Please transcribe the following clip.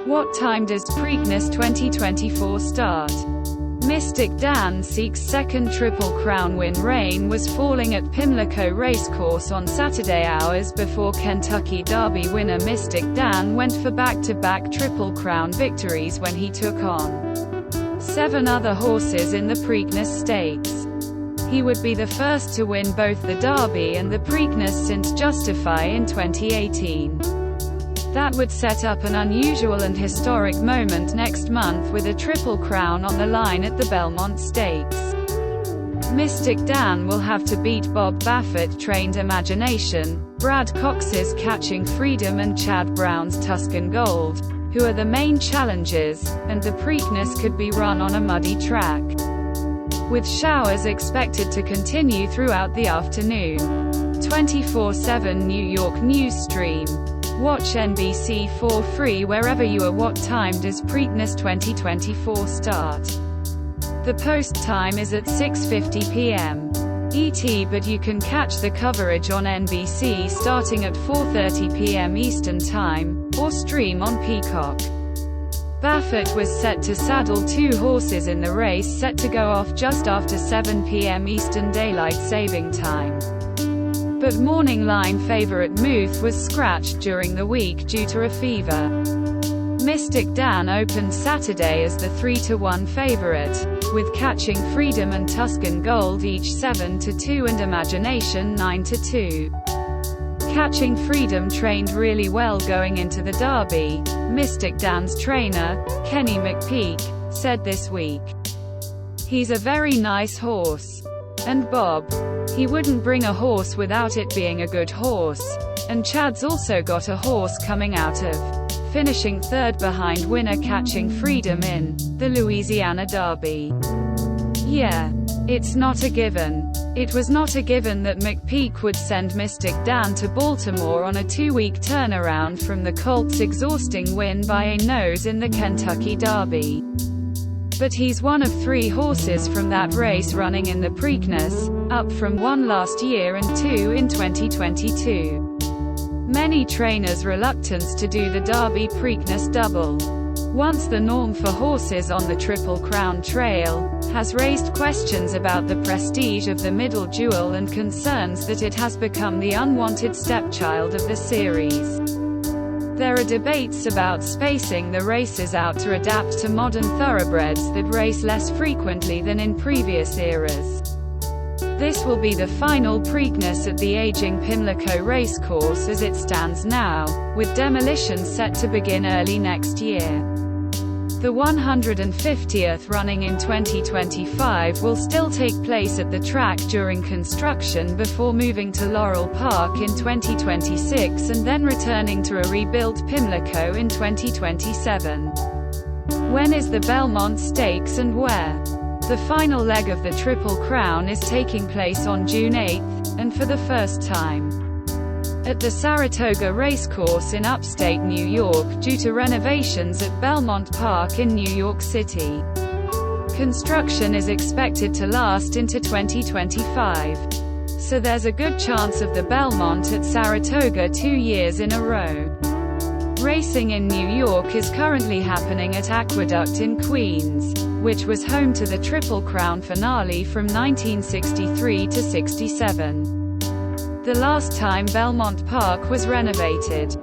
What time does Preakness 2024 start? Mystik Dan seeks second Triple Crown win. Rain was falling at Pimlico racecourse on Saturday, hours before Kentucky Derby winner Mystik Dan went for back-to-back Triple Crown victories when he took on 7 other horses in the Preakness Stakes. He would be the first to win both the Derby and the Preakness since Justify in 2018. That would set up an unusual and historic moment next month with a Triple Crown on the line at the Belmont Stakes. Mystik Dan will have to beat Bob Baffert-trained Imagination, Brad Cox's Catching Freedom and Chad Brown's Tuscan Gold, who are the main challengers, and the Preakness could be run on a muddy track, with showers expected to continue throughout the afternoon. 24/7 New York News Stream. Watch NBC for free wherever you are. What time does Preakness 2024 start? The post time is at 6:50 p.m. ET, but you can catch the coverage on NBC starting at 4:30 p.m. Eastern Time, or stream on Peacock. Baffert was set to saddle 2 horses in the race set to go off just after 7 p.m. Eastern Daylight Saving Time. But morning line favorite Muth was scratched during the week due to a fever. Mystik Dan opened Saturday as the 3-1 favorite, with Catching Freedom and Tuscan Gold each 7-2 and Imagination 9-2. Catching Freedom trained really well going into the Derby, Mystik Dan's trainer, Kenny McPeak, said this week. He's a very nice horse. And Bob. He wouldn't bring a horse without it being a good horse. And Chad's also got a horse coming out of finishing 3rd behind winner Catching Freedom in the Louisiana Derby. Yeah. It's not a given. It was not a given that McPeak would send Mystik Dan to Baltimore on a 2-week turnaround from the Colts' exhausting win by a nose in the Kentucky Derby. But he's one of 3 horses from that race running in the Preakness, up from 1 last year and 2 in 2022. Many trainers' reluctance to do the Derby Preakness double, once the norm for horses on the Triple Crown trail, has raised questions about the prestige of the middle jewel and concerns that it has become the unwanted stepchild of the series. There are debates about spacing the races out to adapt to modern thoroughbreds that race less frequently than in previous eras. This will be the final Preakness at the aging Pimlico racecourse as it stands now, with demolition set to begin early next year. The 150th running in 2025 will still take place at the track during construction before moving to Laurel Park in 2026 and then returning to a rebuilt Pimlico in 2027. When is the Belmont Stakes and where? The final leg of the Triple Crown is taking place on June 8th, and for the first time, at the Saratoga Racecourse in upstate New York due to renovations at Belmont Park in New York City. Construction is expected to last into 2025. So there's a good chance of the Belmont at Saratoga 2 years in a row. Racing in New York is currently happening at Aqueduct in Queens, which was home to the Triple Crown finale from 1963 to 67. The last time Belmont Park was renovated.